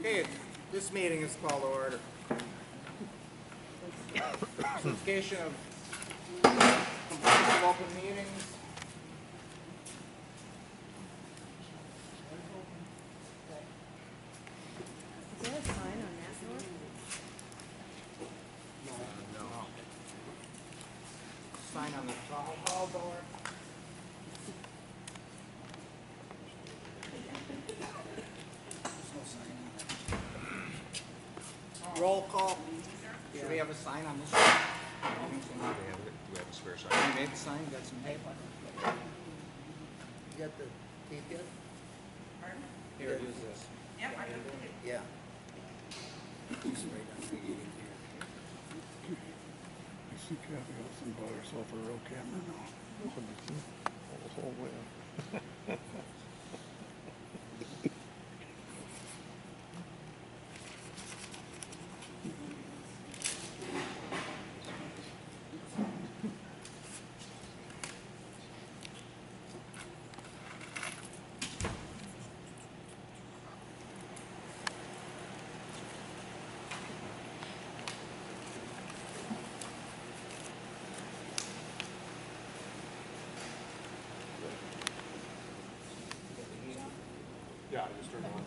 Okay, this meeting is called to order. Certification of compliance of open meetings. Is there a sign on that door? No. Sign on the hall door. Roll call. Should we have a sign on this? Do we have a spare sign? You made the sign, got some paper? You got the tape yet? Here, use this. Yeah. Just right on the meeting here. I see Kathy Olson bought herself a real camera now. The whole way up. Yeah, I just turned it on.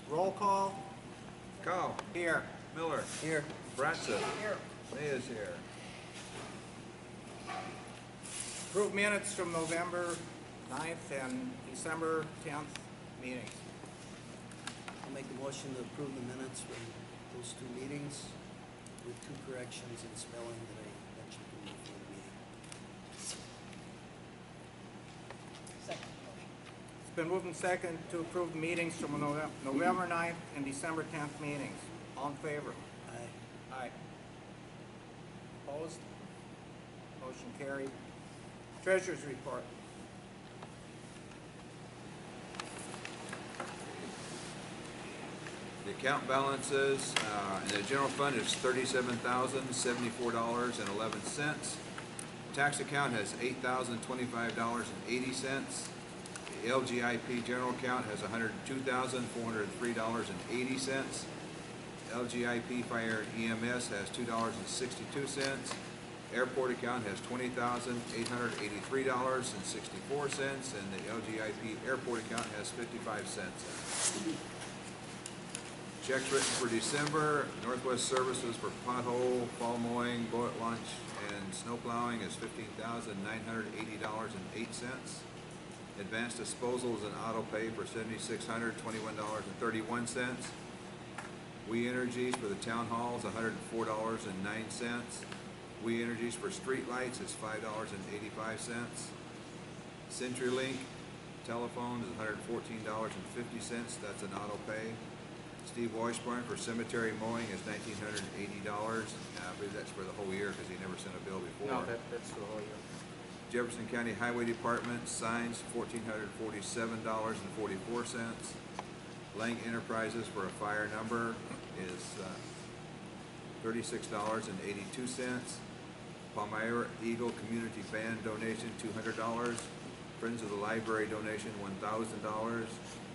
Roll call. Cow. Here. Miller. Here. Bratson. Here. May is here. Approved minutes from November 9th and December 10th meetings. I'll make a motion to approve the minutes from those two meetings with two corrections in spelling that I mentioned in the meeting. It's been moved and second to approve the meetings from November 9th and December 10th meetings. All in favor? Aye. Aye. Opposed? Motion carried. Treasurer's report. The account balances in the general fund is $37,074.11. Tax account has $8,025.80. The LGIP general account has $102,403.80. LGIP Fire EMS has $2.62. Airport account has $20,883.64, and the LGIP airport account has 55 cents. Checks written for December, Northwest Services for pothole, fall mowing, bullet lunch, and snow plowing is $15,980.08. Advanced disposals and auto pay for $7,621.31. We Energies for the town hall is $104.09. We Energies for street lights is $5.85. CenturyLink telephone is $114.50. That's an auto pay. Steve Washburn for cemetery mowing is $1,980. I believe that's for the whole year because he never sent a bill before. No, that's the whole year. Jefferson County Highway Department signs $1,447.44. Lang Enterprises for a fire number is $36.82. Palmyra Eagle Community Band donation $200. Friends of the Library donation $1,000.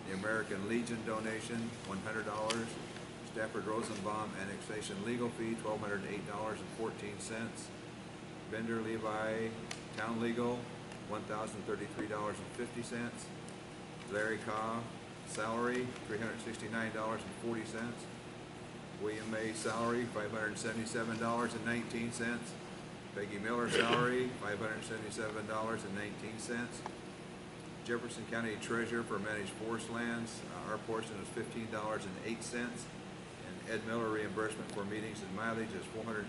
The American Legion donation $100. Stafford Rosenbaum annexation legal fee $1,208.14. Vendor Levi Town Legal $1,033.50. Larry Cobb salary $369.40. William May salary $577.19. Peggy Miller salary $577.19. Jefferson County Treasurer for managed forest lands, our portion is $15.08. And Ed Miller reimbursement for meetings and mileage is $464.39.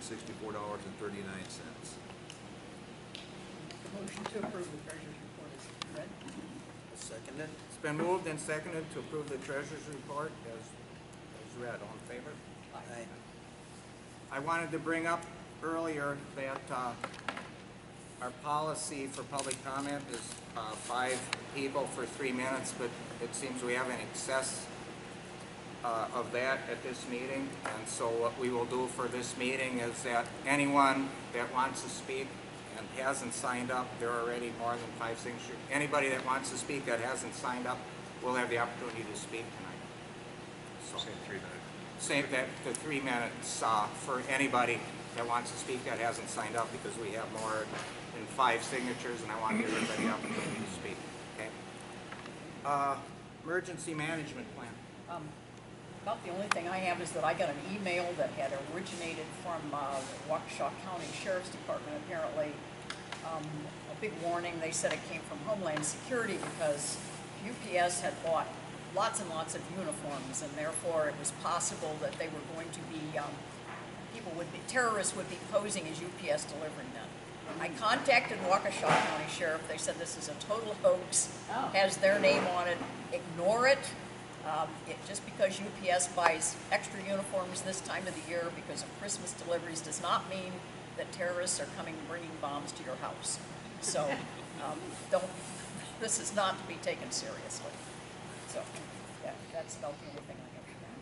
Motion to approve the treasurer's report is read. I'll second it. It's been moved and seconded to approve the treasurer's report as read. All in favor? Aye. I wanted to bring up earlier that our policy for public comment is 5 people for 3 minutes, but it seems we have an excess of that at this meeting. And so what we will do for this meeting is that anyone that wants to speak and hasn't signed up, there are already more than 5 signatures. Anybody that wants to speak that hasn't signed up will have the opportunity to speak tonight. So, Same 3 minutes. same that the 3 minutes for anybody that wants to speak that hasn't signed up, because we have more than 5 signatures and I want to give everybody the opportunity to speak. Okay. Emergency management plan. About the only thing I have is that I got an email that had originated from the Waukesha County Sheriff's Department, apparently. A big warning, they said it came from Homeland Security because UPS had bought lots and lots of uniforms, and therefore it was possible that they were going to be, terrorists would be posing as UPS delivering them. I contacted Waukesha County Sheriff. They said this is a total hoax, has their name on it, ignore it. Just because UPS buys extra uniforms this time of the year because of Christmas deliveries does not mean that terrorists are coming bringing bombs to your house. So this is not to be taken seriously. So yeah, that's about the only thing I have for that.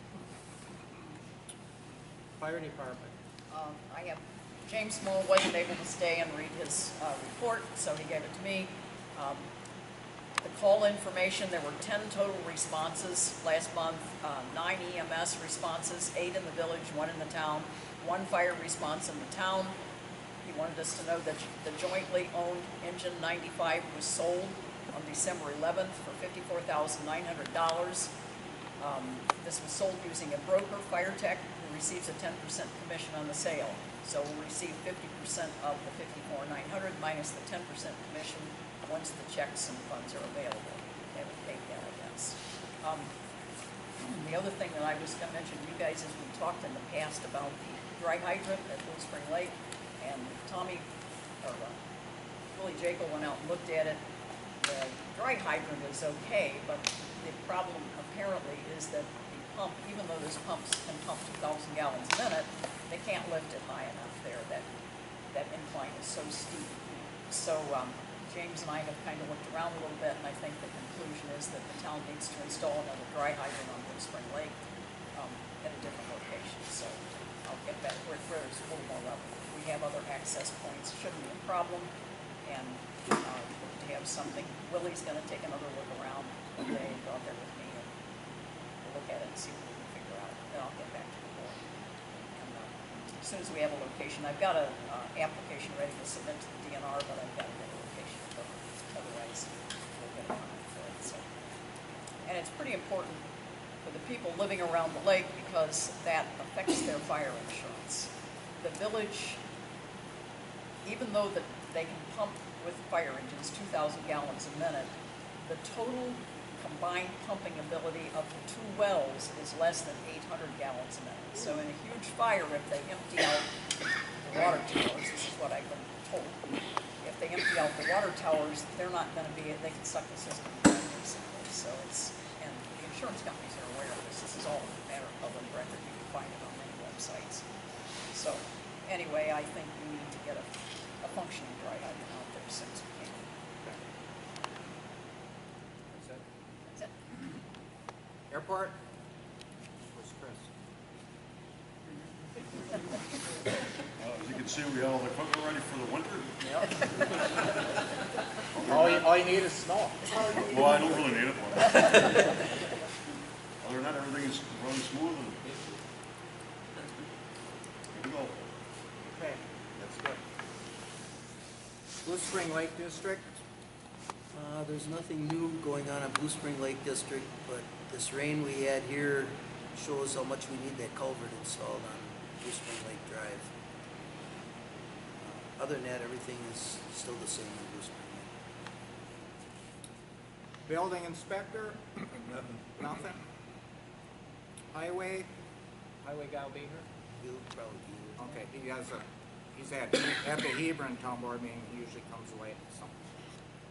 Fire department. I have, James Small wasn't able to stay and read his report, so he gave it to me. The call information, there were 10 total responses last month, 9 EMS responses, 8 in the village, 1 in the town, 1 fire response in the town. He wanted us to know that the jointly owned engine 95 was sold on December 11th for $54,900. This was sold using a broker, FireTech, who receives a 10% commission on the sale. So we'll receive 50% of the $54,900 minus the 10% commission once the checks and funds are available. They haven't paid yet, I guess. The other thing that I was going to mention to you guys is we talked in the past about the dry hydrant at Blue Spring Lake, and Willie Jekyll went out and looked at it. The dry hydrant is okay, but the problem apparently is that the pump, even though this pump can pump 2,000 gallons a minute, they can't lift it high enough there. That incline is so steep. So James and I have kind of looked around a little bit, and I think the conclusion is that the town needs to install another dry hydrant on Blue Spring Lake at a different location. So I'll get back where there's a little more level. We have other access points, shouldn't be a problem, and to have something. Willie's going to take another look around one day and go out there with me, and we'll look at it and see what we can figure out. Then I'll get back to the board. And as soon as we have a location, I've got an application ready to submit to the DNR, but I've got to get a location for it. Otherwise, we'll get a fine for it. So, and it's pretty important for the people living around the lake because that affects their fire insurance. The village, even though that they can pump with fire engines 2,000 gallons a minute, the total combined pumping ability of the 2 wells is less than 800 gallons a minute. So in a huge fire, if they empty out the water towers, this is what I've been told, if they empty out the water towers, they're not going to be, they can suck the system dry basically. So it's, and the insurance companies are aware of this. This is all a matter of public record. You can find it on many websites. So anyway, I think we need to get a functioning dry hydrant out there as soon as we can. That's it. That's it. Airport. Where's Chris? As you can see, we have all the equipment ready for the winter. All you need is snow. Well, I don't really need it, but other than that, everything is running smooth and good to go. Okay, that's good. Blue Spring Lake District. There's nothing new going on in Blue Spring Lake District, but this rain we had here shows how much we need that culvert installed on Blue Spring Lake Drive. Other than that, everything is still the same in Blue Spring Lake. Building inspector. Nothing. Highway guy will be here. He'll probably be here. Okay, he's at the Hebron Town Board meeting. He usually comes late. So,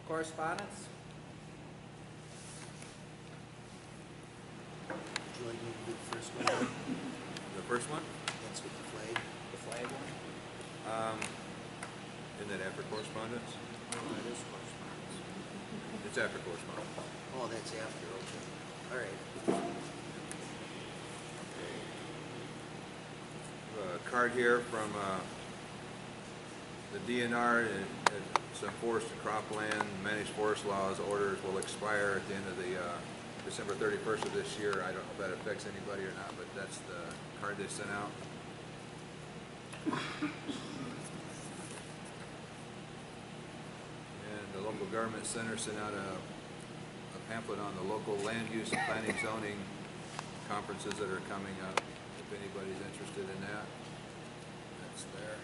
correspondence. Would you like me to do the first one? The first one? That's with the flag. The flag one. Isn't that after correspondence? No, it is correspondence. It's after correspondence. Oh, that's after, okay. All right. a card here from the DNR. Some forest and cropland managed forest laws orders will expire at the end of the December 31st of this year. I don't know if that affects anybody or not, but that's the card they sent out. And the local government center sent out a pamphlet on the local land use and planning zoning conferences that are coming up. If anybody's interested in that, that's there.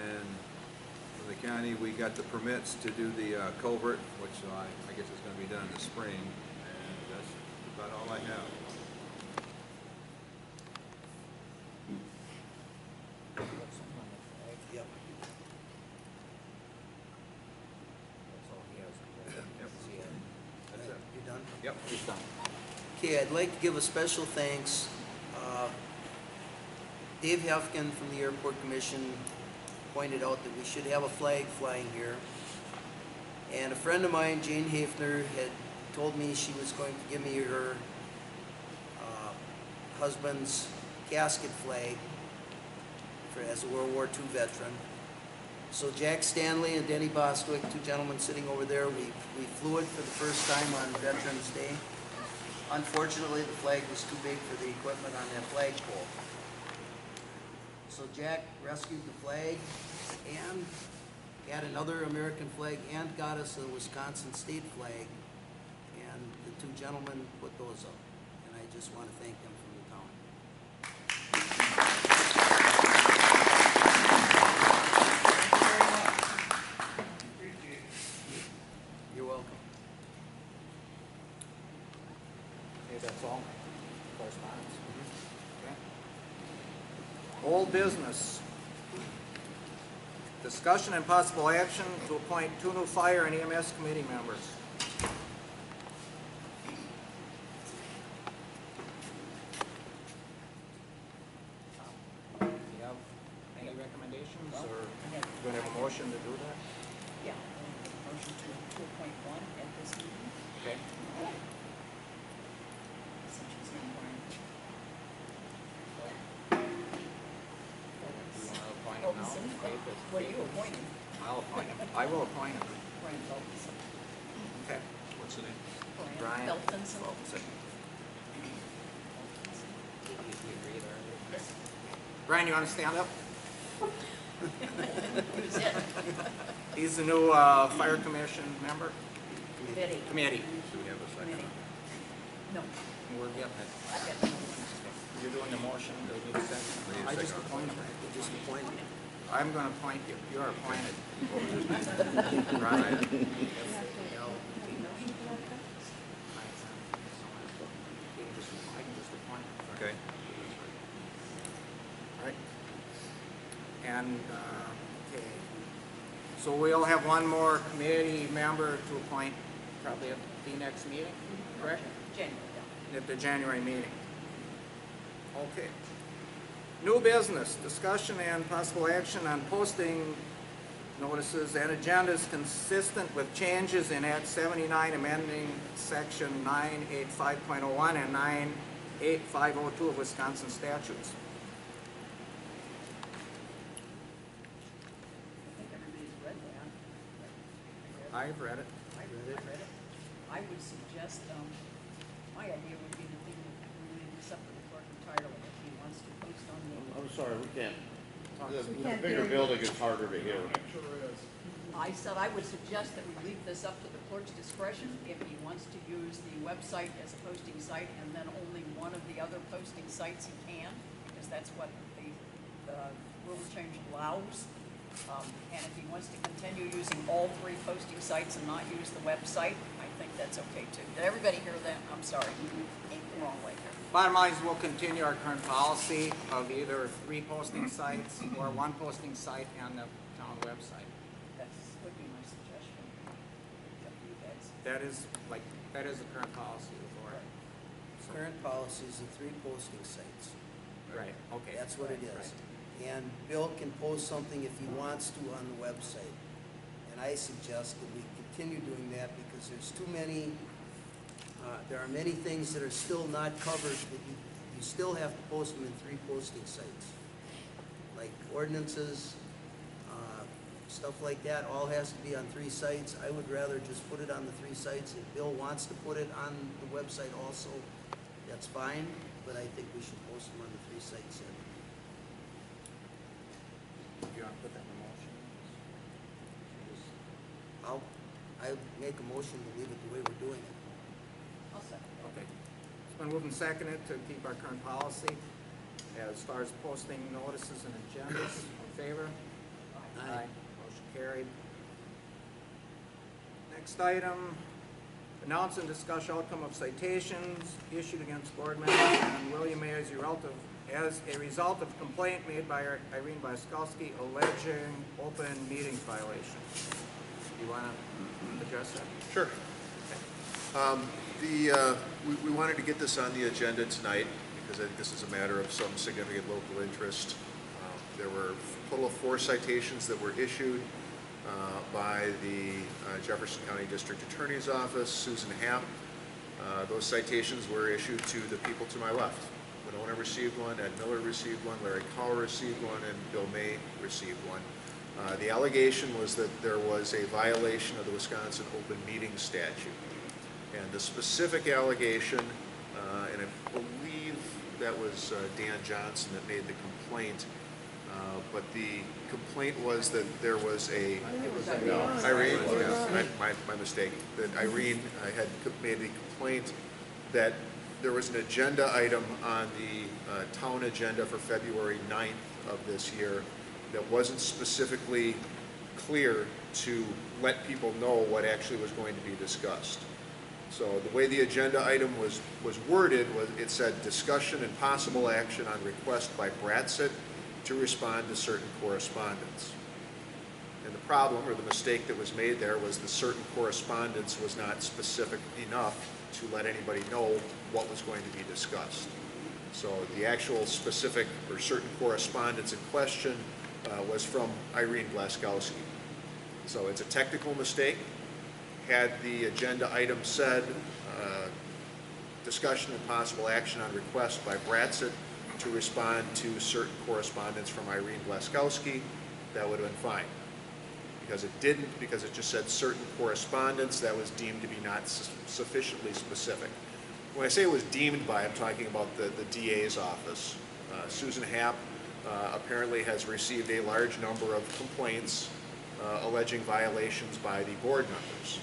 And from the county, we got the permits to do the culvert, which I guess is going to be done in the spring. And that's about all I have. Yep. That's all he has. That's it. You done? Yep. He's done. Okay, I'd like to give a special thanks. Dave Hefkin from the Airport Commission pointed out that we should have a flag flying here. And a friend of mine, Jane Hafner, had told me she was going to give me her husband's casket flag as a World War II veteran. So Jack Stanley and Denny Bostwick, two gentlemen sitting over there, we flew it for the first time on Veterans Day. Unfortunately, the flag was too big for the equipment on that flagpole. So Jack rescued the flag and had another American flag and got us a Wisconsin state flag. And the two gentlemen put those up. And I just want to thank them from the town. You're welcome. Okay, that's all. Correspondence. Okay. Old business. Discussion and possible action to appoint 2 new fire and EMS committee members. Do you have any recommendations, or do you have a motion to do that? Yeah, motion to appoint one at this meeting. Okay. Since she's in Brian. Do you want to appoint him now? What are you appointing? I'll appoint him. I will appoint him. Brian Beltonson. Okay. What's the name? Brian. Beltonson. Yes. Brian, you want to stand up? Who's it? He's the new fire commission member. Betty. Committee. Should we have a second? Committee. No. We're getting it. I got no one. You're doing the motion. Do you need a second? We need a I just second. appoint him. Just appointed. I'm going to appoint you. You're appointed. What was his name? Brian. I can just appoint him. Okay. Right. And, okay. So we'll have one more committee member to appoint probably at the next meeting, correct? January, yeah. At the January meeting. Okay. New business, discussion and possible action on posting notices and agendas consistent with changes in Act 79 amending Section 985.01 and 98502 of Wisconsin statutes. I think everybody's read that. I've read it. I read it. I would suggest, my idea would be to leave this up to the clerk entirely if he wants to post on the. I'm sorry, we can't. The can't bigger hear you. building is harder to hear. I said I would suggest that we leave this up to the clerk's discretion. If he wants to use the website as a posting site and then only one of the other posting sites he can, because that's what the rule change allows. And if he wants to continue using all 3 posting sites and not use the website, I think that's okay too. Did everybody hear that? I'm sorry, ain't the wrong way here. Bottom line is we'll continue our current policy of either 3 posting sites or 1 posting site and the town website. That would be my suggestion. It's up to you guys. That is the current policy of the board. Current policy is the 3 posting sites. Right, okay. That's what it is. Right. And Bill can post something if he wants to on the website. And I suggest that we continue doing that because there's too many, there are many things that are still not covered that you still have to post them in 3 posting sites. Like ordinances, stuff like that, all has to be on 3 sites. I would rather just put it on the 3 sites. If Bill wants to put it on the website also, that's fine, but I think we should post them on the 3 sites. You want to put that in the motion? I make a motion to leave it the way we're doing it. I'll second. Okay. It's been moved and seconded to keep our current policy as far as posting notices and agendas. In favor? Aye. Motion carried. Next item, announce and discuss outcome of citations issued against board members and William A. as a result of complaint made by Irene Blaskowski alleging open meeting violation. You want to address that? Sure. We wanted to get this on the agenda tonight because I think this is a matter of some significant local interest. There were a total of 4 citations that were issued by the Jefferson County District Attorney's Office, Susan Happ. Those citations were issued to the people to my left. Winona received one, Ed Miller received one, Larry Cowell received one, and Bill May received one. The allegation was that there was a violation of the Wisconsin Open Meeting Statute. And the specific allegation, and I believe that was Dan Johnson that made the complaint, but the complaint was that there was a... Irene? Yeah, my mistake. That Irene had made the complaint that there was an agenda item on the town agenda for February 9th of this year that wasn't specifically clear to let people know what actually was going to be discussed. So the way the agenda item was worded was it said discussion and possible action on request by Bratsit to respond to certain correspondence. And the problem or the mistake that was made there was the certain correspondence was not specific enough to let anybody know what was going to be discussed. So the actual specific or certain correspondence in question was from Irene Blaskowski. So it's a technical mistake. Had the agenda item said discussion and possible action on request by Bratsit to respond to certain correspondence from Irene Blaskowski, that would have been fine. Because it didn't, because it just said certain correspondence, that was deemed to be not sufficiently specific. When I say it was deemed by, I'm talking about the DA's office. Susan Happ apparently has received a large number of complaints alleging violations by the board members.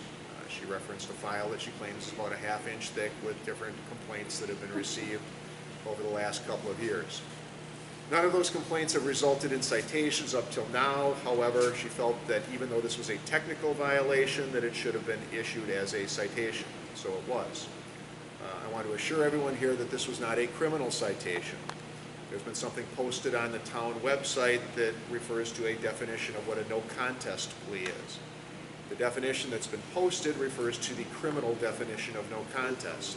She referenced a file that she claims is about a half-inch thick with different complaints that have been received over the last couple of years. None of those complaints have resulted in citations up till now. However, she felt that even though this was a technical violation, that it should have been issued as a citation. So it was. I want to assure everyone here that this was not a criminal citation. There's been something posted on the town website that refers to a definition of what a no contest plea is. The definition that's been posted refers to the criminal definition of no contest.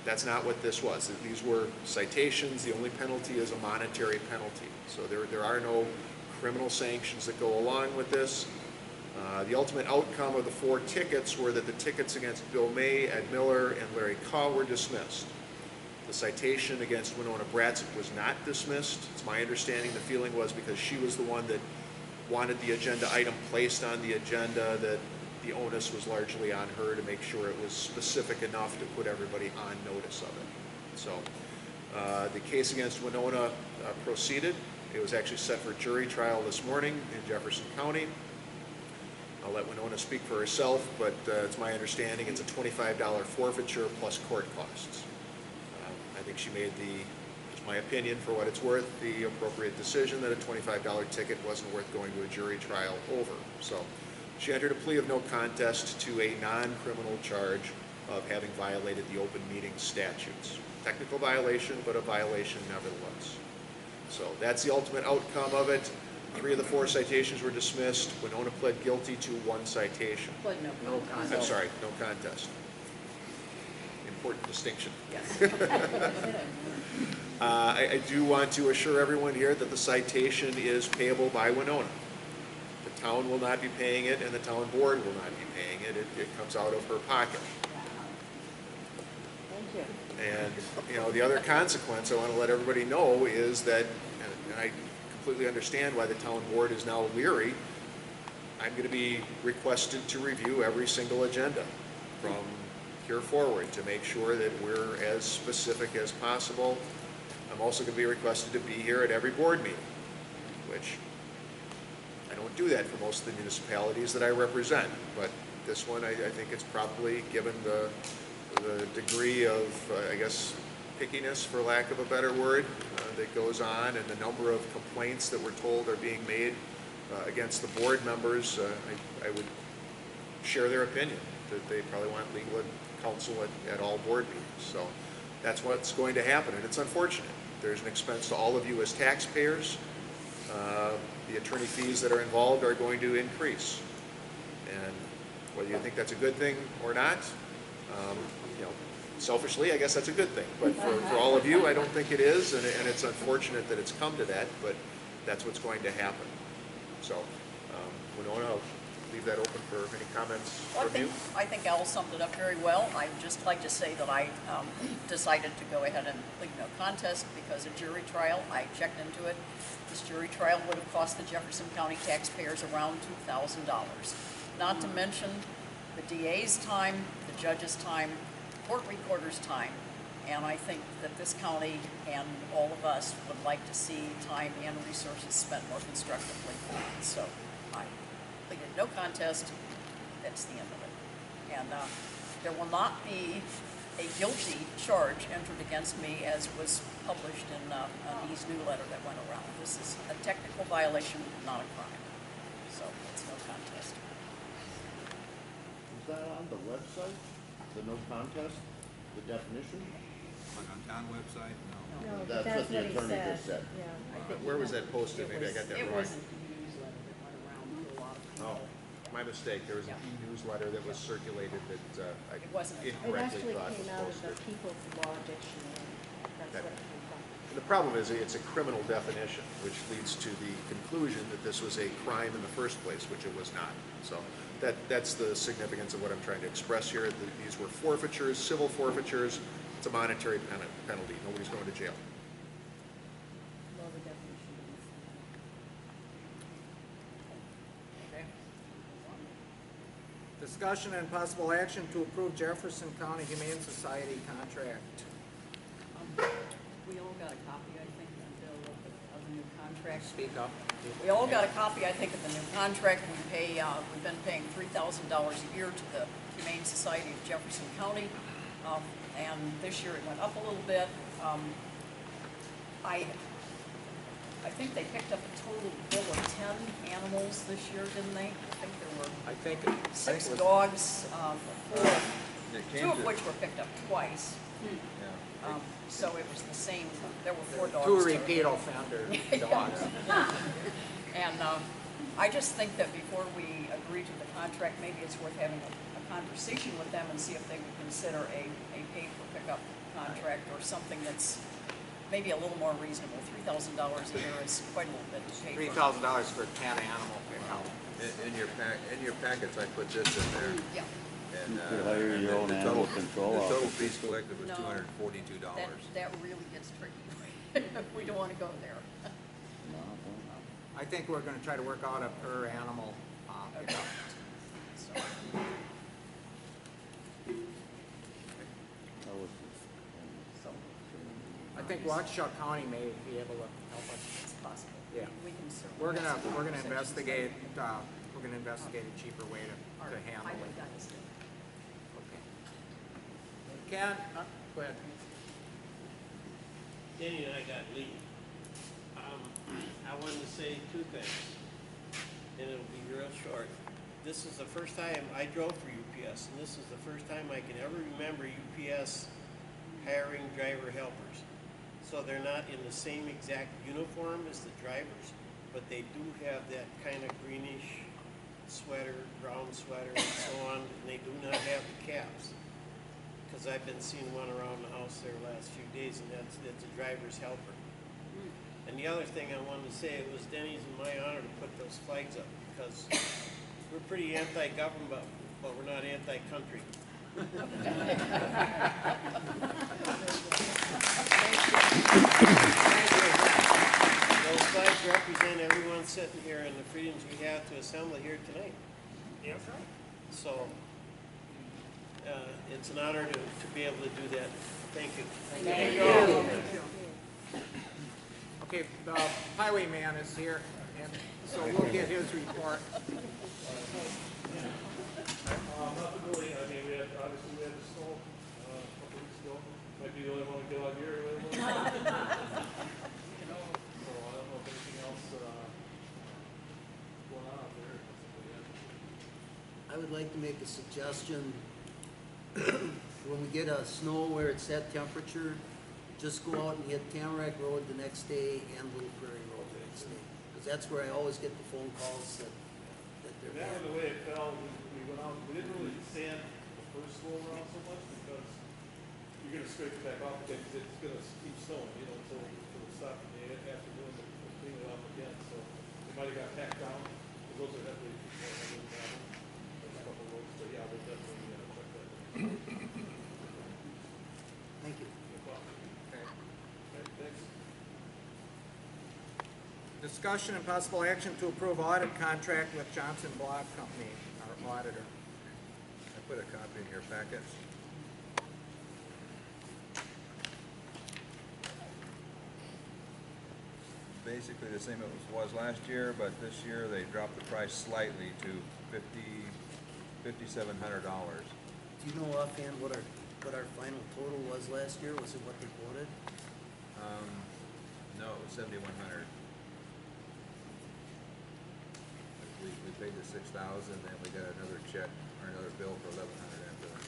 That's not what this was. These were citations. The only penalty is a monetary penalty. So there are no criminal sanctions that go along with this. The ultimate outcome of the 4 tickets were that the tickets against Bill May, Ed Miller, and Larry Cowell were dismissed. The citation against Winona Bratsit was not dismissed. It's my understanding the feeling was because she was the one that wanted the agenda item placed on the agenda that the onus was largely on her to make sure it was specific enough to put everybody on notice of it. So the case against Winona proceeded. It was actually set for jury trial this morning in Jefferson County. I'll let Winona speak for herself, but it's my understanding it's a $25 forfeiture plus court costs. I think she made it's my opinion for what it's worth, the appropriate decision that a $25 ticket wasn't worth going to a jury trial over. So she entered a plea of no contest to a non-criminal charge of having violated the open meeting statutes. Technical violation, but a violation nevertheless. So that's the ultimate outcome of it. 3 of the 4 citations were dismissed. Winona pled guilty to 1 citation. Pled no contest. I'm sorry, no contest. Important distinction. Yes. I do want to assure everyone here that the citation is payable by Winona. The town will not be paying it, and the town board will not be paying it. It comes out of her pocket. you. And, you know, the other consequence I want to let everybody know is that, and I completely understand why the town board is now leery, I'm going to be requested to review every single agenda from here forward to make sure that we're as specific as possible. I'm also going to be requested to be here at every board meeting, which I don't do that for most of the municipalities that I represent, but this one I think it's probably, given the degree of, I guess, pickiness, for lack of a better word, that goes on, and the number of complaints that we're told are being made against the board members, I would share their opinion that they probably want legal counsel at all board meetings. So that's what's going to happen, and it's unfortunate. There's an expense to all of you as taxpayers. The attorney fees that are involved are going to increase, and whether you think that's a good thing or not, you know, selfishly, I guess that's a good thing. But for all of you, I don't think it is, and it's unfortunate that it's come to that, but that's what's going to happen. So, Winona, I'll leave that open for any comments Well, from you. I think Al summed it up very well. I'd just like to say that I decided to go ahead and plead no contest because a jury trial, I checked into it. This jury trial would have cost the Jefferson County taxpayers around $2,000. Not to mention the DA's time, the judge's time, court recorder's time. And I think that this county and all of us would like to see time and resources spent more constructively. So I pleaded no contest. That's the end of it. And there will not be a guilty charge entered against me as was published in an newsletter that went around. This is a technical violation, not a crime. So it's no contest. Is that on the website, the no contest, the definition? On town website? No. No, That's but that's what the what he attorney said. just said. Yeah. Where was that posted? Maybe I got that It wrong. was an e-newsletter that went around to a lot of Oh, people. my mistake. There was an Yeah. e-newsletter that was circulated that I It wasn't. It incorrectly actually thought came was out of the posted. People's Law Dictionary. That's Okay. what it came from. And the problem is it's a criminal definition, which leads to the conclusion that this was a crime in the first place, which it was not. So that's the significance of what I'm trying to express here. These were forfeitures, civil forfeitures. It's a monetary penalty. Nobody's going to jail. Well, the definition is. Okay. Discussion and possible action to approve Jefferson County Humane Society contract. We all got a copy, I think, Bill, of the new contract. Speak up. We all got a copy, I think, of the new contract. We've been paying $3,000 a year to the Humane Society of Jefferson County. And this year it went up a little bit. I think they picked up a total bill of 10 animals this year, didn't they? I think there were I think 6 it was- dogs, 4, It 2 came of to- which were picked up twice. Yeah. So it was the same, there were 4 dogs. Two to- repeat offender dogs. And I just think that before we agree to the contract, maybe it's worth having a conversation with them and see if they would consider a pay-per-pickup contract or something that's maybe a little more reasonable. $3,000 a year is quite a little bit to pay for. $3,000 for 10 animal pickup. In your packets, I put this in there. Yeah, And, You could hire and your own the animal total- control The total officer. fees collected was No. $242. that really gets tricky. We don't want to go there. I think we're gonna try to work out a per animal pickup. So, so I think Waukesha County may be able to help us. it's possible. Yeah. We can certainly. We're have some gonna conversations. investigate a cheaper way Our to handle highway it. guys did. Okay. Ken, go ahead. Danny and I got leave. I wanted to say 2 things, and it'll be real short. This is the first time I drove for UPS, and this is the first time I can ever remember UPS hiring driver helpers. So they're not in the same exact uniform as the drivers, but they do have that kind of greenish sweater, brown sweater, and so on, and they do not have the caps. Because I've been seeing one around the house there the last few days, and that's a driver's helper. And the other thing I wanted to say, it was Denny's and my honor to put those flags up, because we're pretty anti-government, but we're not anti-country. Those flags represent everyone sitting here and the freedoms we have to assemble here tonight. That's right. So, it's an honor to be able to do that. Thank you. Okay, the highwayman is here, and so we'll get his report. Nothing really, I mean, obviously we had the snow, a couple weeks ago, might be the only one to get out here. So I don't know if anything else, going on out there. I would like to make a suggestion. When we get a snow where it's that temperature, just go out and hit Tamarack Road the next day and Little Prairie Road the next day. Because that's where I always get the phone calls that they're That bad. was the way it fell, we went out, we didn't really sand the first go around so much because you're gonna scrape it back off because it's gonna keep snowing, you know, until it stops in the afternoon to clean it up again, so it might have got packed down, because those are heavily traveled. There's a couple roads, but yeah, we'll definitely, check that. Thank you. No problem. Okay. Okay, thanks. Discussion and possible action to approve audit contract with Johnson Block Company, our auditor. I put a copy in your packets. Basically the same it was last year, but this year they dropped the price slightly to $5,700. Do you know offhand what our final total was last year? Was it what they quoted? No, it was 7,100. We paid the 6,000, then we got another check or another bill for 1,100 after that.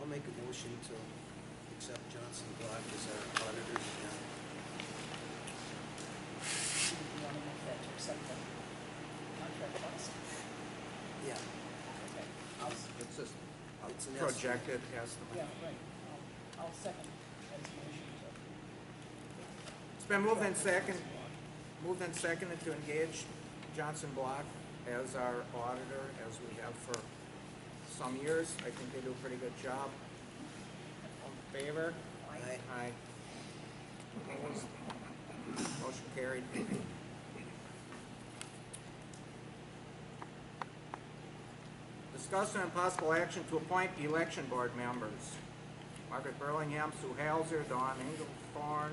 I'll make a motion to accept Johnson Block as our auditor. Do you want to make that to accept the contract cost? Yeah. Okay, It's just a It's an projected estimate. yeah, right. I'll second Ed's motion to. It's been moved and seconded to engage Johnson Block as our auditor, as we have for some years. I think they do a pretty good job. All in favor? Aye. Aye. Opposed? Motion carried. Discussion and possible action to appoint election board members. Margaret Burlingham, Sue Halser, Dawn Ingenthorn,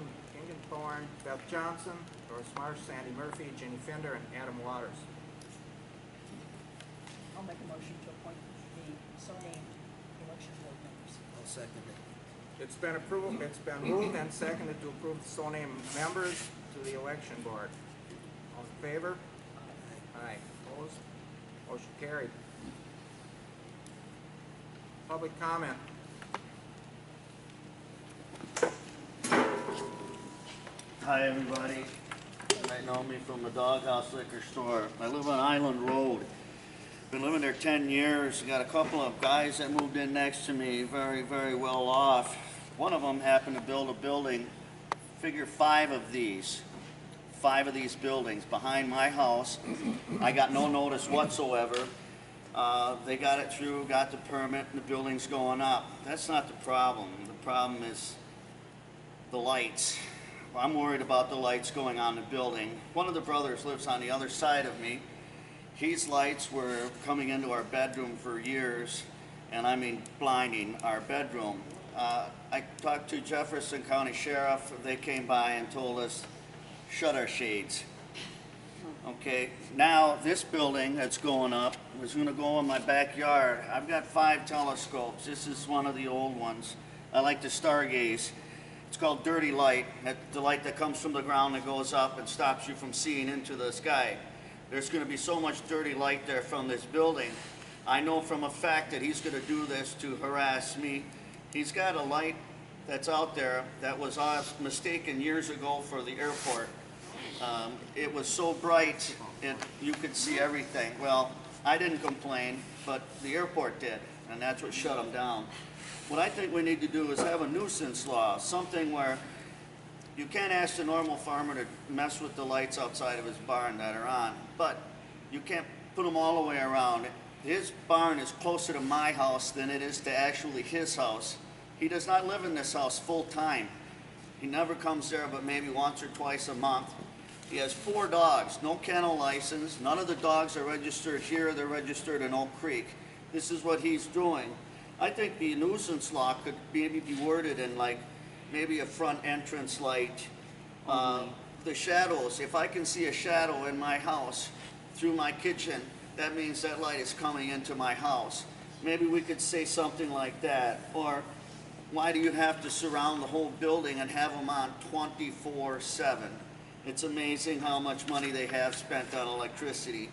Beth Johnson, Doris Marsh, Sandy Murphy, Jenny Fender, and Adam Waters. I'll make a motion to appoint the so-named election board members. I'll second it. It's been moved and seconded to approve the so named members to the election board. All in favor? Aye. Opposed? Motion carried. Public comment. Hi, everybody. You might know me from the Doghouse Liquor Store. I live on Island Road. Been living there 10 years. Got a couple of guys that moved in next to me, very, very well off. One of them happened to build a building, figure 5 of these buildings behind my house. I got no notice whatsoever. They got it through, got the permit, and the building's going up. That's not the problem. The problem is the lights. I'm worried about the lights going on the building. One of the brothers lives on the other side of me. His lights were coming into our bedroom for years, and I mean blinding our bedroom. I talked to Jefferson County Sheriff. They came by and told us, shut our shades. Okay, now this building that's going up is gonna go in my backyard. I've got 5 telescopes. This is one of the old ones. I like to stargaze. It's called dirty light. That's the light that comes from the ground that goes up and stops you from seeing into the sky. There's going to be so much dirty light there from this building. I know from a fact that he's going to do this to harass me. He's got a light that's out there that was mistaken years ago for the airport. It was so bright, you could see everything. Well, I didn't complain, but the airport did, and that's what shut them down. What I think we need to do is have a nuisance law, something where you can't ask the normal farmer to mess with the lights outside of his barn that are on, but you can't put them all the way around. His barn is closer to my house than it is to actually his house. He does not live in this house full time. He never comes there but maybe once or twice a month. He has 4 dogs, no kennel license. None of the dogs are registered here, they're registered in Oak Creek. This is what he's doing. I think the nuisance law could maybe be worded in like maybe a front entrance light. The shadows, if I can see a shadow in my house through my kitchen, that means that light is coming into my house. Maybe we could say something like that. Or why do you have to surround the whole building and have them on 24/7? It's amazing how much money they have spent on electricity.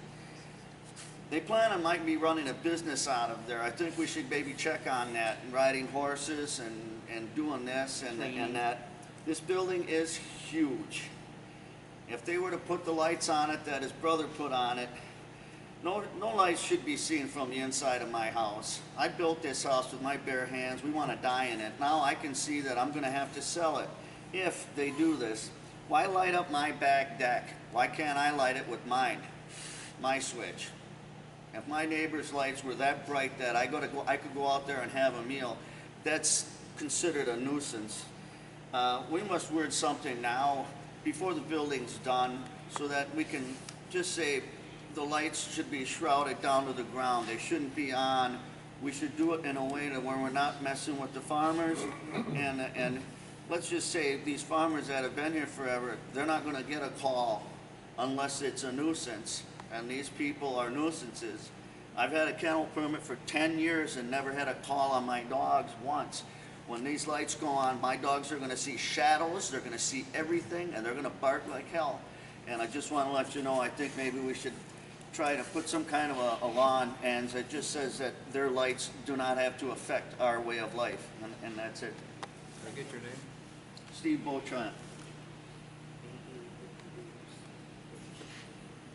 They plan on might be running a business out of there. I think we should maybe check on that, and riding horses and doing this and that. This building is huge. If they were to put the lights on it that his brother put on it, no lights should be seen from the inside of my house. I built this house with my bare hands. We want to die in it. Now I can see that I'm going to have to sell it if they do this. Why light up my back deck? Why can't I light it with mine, my switch? If my neighbor's lights were that bright that I could go out there and have a meal, that's considered a nuisance. We must word something now before the building's done so that we can just say the lights should be shrouded down to the ground. They shouldn't be on. We should do it in a way that where we're not messing with the farmers and let's just say these farmers that have been here forever, they're not going to get a call unless it's a nuisance, and these people are nuisances. I've had a kennel permit for 10 years and never had a call on my dogs once. When these lights go on, my dogs are going to see shadows, they're going to see everything, and they're going to bark like hell. And I just want to let you know, I think maybe we should try to put some kind of a law on ends that just says that their lights do not have to affect our way of life, and that's it. Can I get your name? Steve Beauchamp.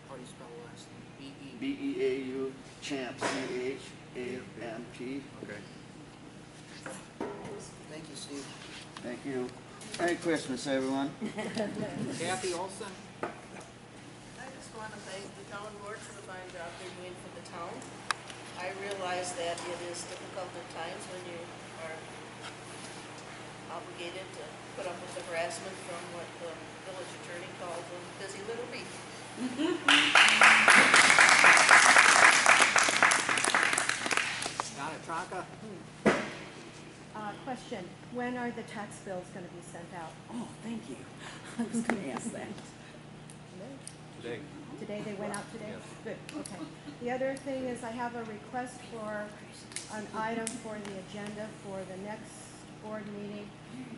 How do you spell the last name? B-E? B-E-A-U, Champ, C-H-A-M-P. Okay. Thank you, Steve. Thank you. Merry Christmas, everyone. Kathy Olson? I just want to thank the town board for the fine job they're doing for the town. I realize that it is difficult at times when you are obligated to put up with the harassment from what the village attorney calls a busy little bee. Donna Tronka? Question, when are the tax bills going to be sent out? Oh, thank you. I was going to ask that. Today. Today, they went out today? Yes. Good, okay. The other thing is I have a request for an item for the agenda for the next board meeting.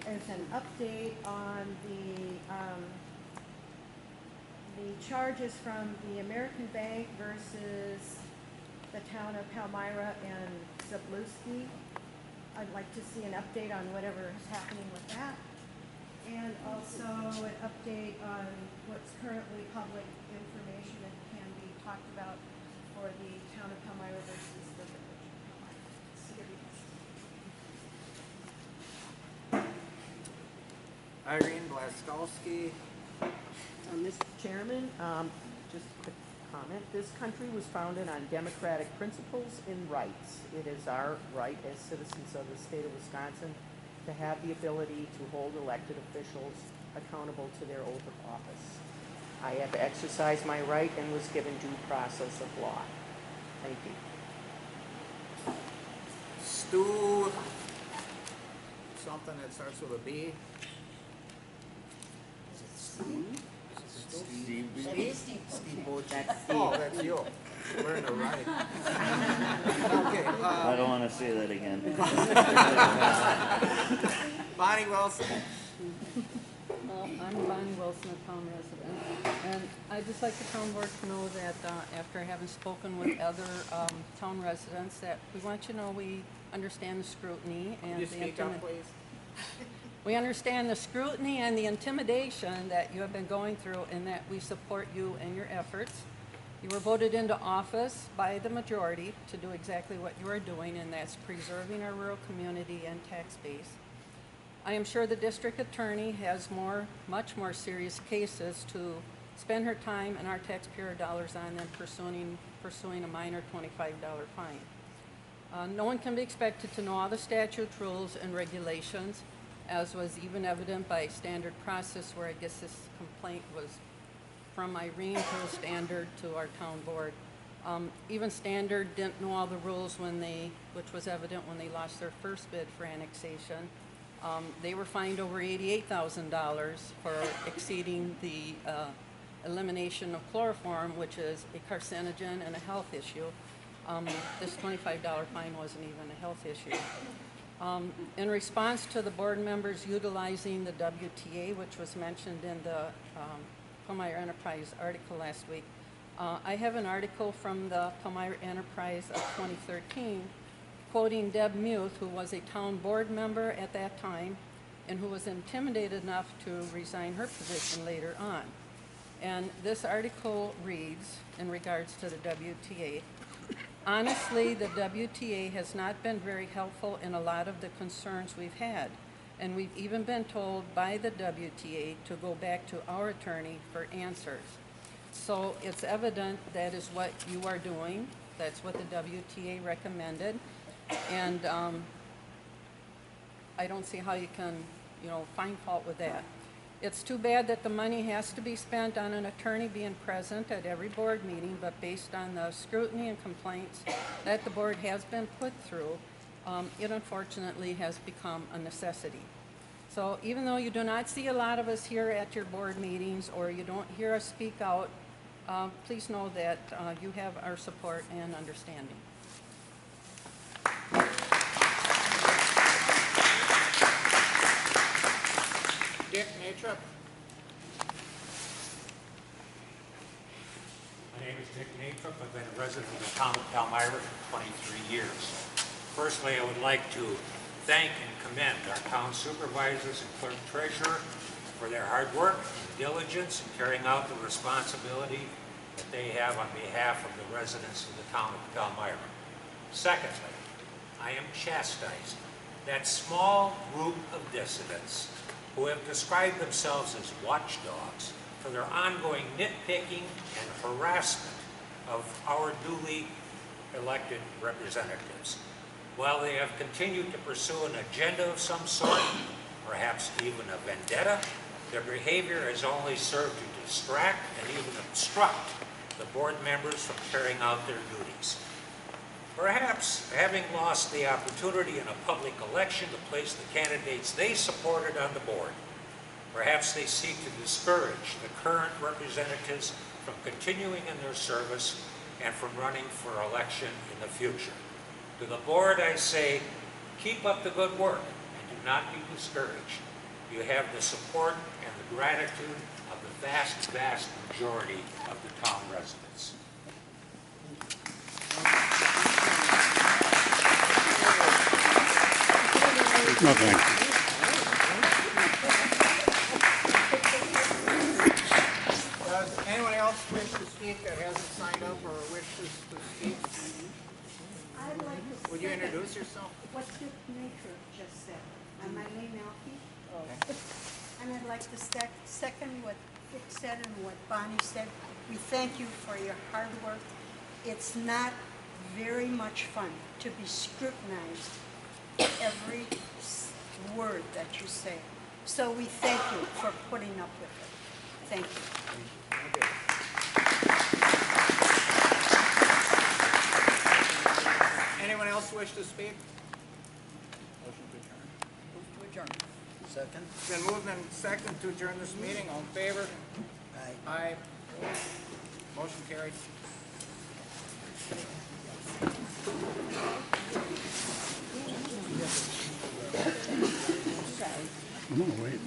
It's an update on the charges from the American Bank versus the town of Palmyra and Zablewski. I'd like to see an update on whatever is happening with that. And also an update on what's currently public information that can be talked about for the town of Palmyra versus the village of Palmyra. Irene Blaskowski? Mr. Chairman, just a quick comment. This country was founded on democratic principles and rights. It is our right as citizens of the state of Wisconsin to have the ability to hold elected officials accountable to their oath of office. I have exercised my right and was given due process of law. Thank you. Stu, something that starts with a B? Is it Steve? Steve. Steve Beauchamp. That's Oh, Steve. that's you. We're in a ride. Okay, I don't want to say that again. Bonnie Wilson? I'm Bonnie Wilson, a town resident, and I'd just like the town board to know that after having spoken with other town residents, that we want you to know we understand the scrutiny and Can you the speak up, please? we understand the scrutiny and the intimidation that you have been going through, and that we support you and your efforts. You were voted into office by the majority to do exactly what you are doing, and that's preserving our rural community and tax base. I am sure the district attorney has much more serious cases to spend her time and our taxpayer dollars on than pursuing a minor $25 fine. No one can be expected to know all the statutes, rules, and regulations, as was even evident by standard process, where I guess this complaint was from Irene to Standard to our town board. Even Standard didn't know all the rules which was evident when they lost their first bid for annexation. They were fined over $88,000 for exceeding the elimination of chloroform, which is a carcinogen and a health issue. This $25 fine wasn't even a health issue. In response to the board members utilizing the WTA, which was mentioned in the Palmyra Enterprise article last week, I have an article from the Palmyra Enterprise of 2013 quoting Deb Muth, who was a town board member at that time and who was intimidated enough to resign her position later on. And this article reads, in regards to the WTA, honestly, the WTA has not been very helpful in a lot of the concerns we've had. And we've even been told by the WTA to go back to our attorney for answers. So it's evident that is what you are doing. That's what the WTA recommended. And I don't see how you can, find fault with that. It's too bad that the money has to be spent on an attorney being present at every board meeting, but based on the scrutiny and complaints that the board has been put through, it unfortunately has become a necessity. So even though you do not see a lot of us here at your board meetings, or you don't hear us speak out, please know that you have our support and understanding. Dick Natrup. My name is Dick Natrup. I've been a resident of the town of Palmyra for 23 years. Firstly, I would like to thank and commend our town supervisors and clerk treasurer for their hard work and diligence in carrying out the responsibility that they have on behalf of the residents of the town of Palmyra. Secondly, I am chastising that small group of dissidents who have described themselves as watchdogs for their ongoing nitpicking and harassment of our duly elected representatives. While they have continued to pursue an agenda of some sort, perhaps even a vendetta, their behavior has only served to distract and even obstruct the board members from carrying out their duties. Perhaps having lost the opportunity in a public election to place the candidates they supported on the board, perhaps they seek to discourage the current representatives from continuing in their service and from running for election in the future. To the board, I say, keep up the good work and do not be discouraged. You have the support and the gratitude of the vast, vast majority of the town residents. Nothing. Does anyone else wish to speak that hasn't signed up or wishes to speak? I'd like to Would you second introduce yourself? what Dick Nature just said. My name Alfie. And I'd like to second what Dick said and what Bonnie said. We thank you for your hard work. It's not very much fun to be scrutinized every word that you say. So we thank you for putting up with it. Thank you. Thank you. Anyone else wish to speak? Move to adjourn. Second? It's been moved and seconded to adjourn this meeting. All in favor? Aye. Aye. Motion carried. I'm gonna wait.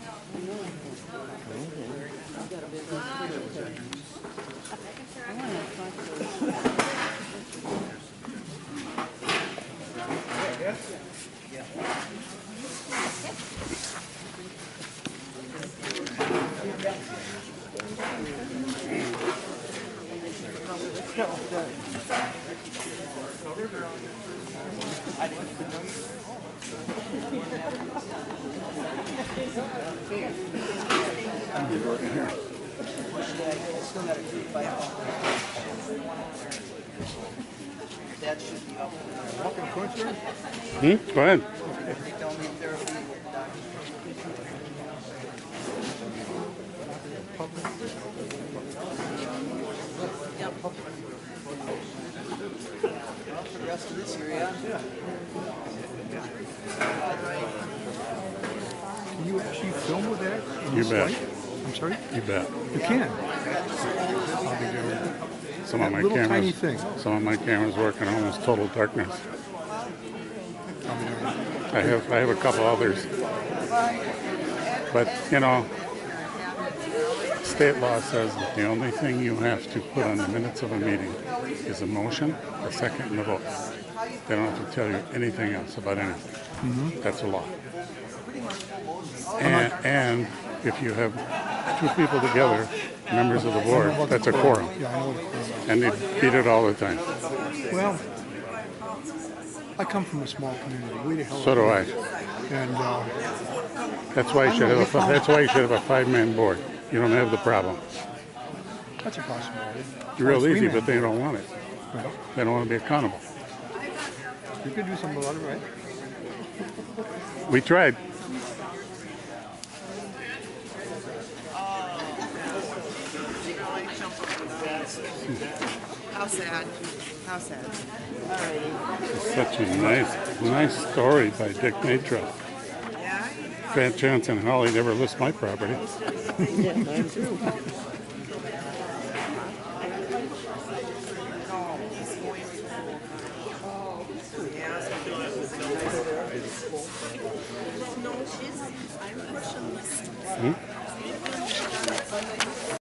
Still got a creek pipe out there. That should be up there. Go ahead. They tell me therapy with doctors. Well, for the rest of this year, yeah. Can you actually film with that? You bet. I'm sorry? You bet. You can. Some of my Little tiny cameras, thing. some of my cameras work in almost total darkness. I have a couple others, but you know, state law says that the only thing you have to put on the minutes of a meeting is a motion, a second, and a vote. They don't have to tell you anything else about anything. That's a law. And if you have two people together, members of the board, that's a quorum. Yeah, I know what a quorum is. And they beat it all the time. Well, I come from a small community. We the hell So do I. And That's why you should have a 5-man board. You don't have the problem. that's a possibility. It's real Or a easy, 3-man but they board. don't want it. Well, They don't want to be accountable. you could do something about it, right? We tried. How sad. How sad. It's such a nice story by Dick Matra. Fat Chance and Holly never list my property. Yeah, mine too. No, she's Irish and Hmm?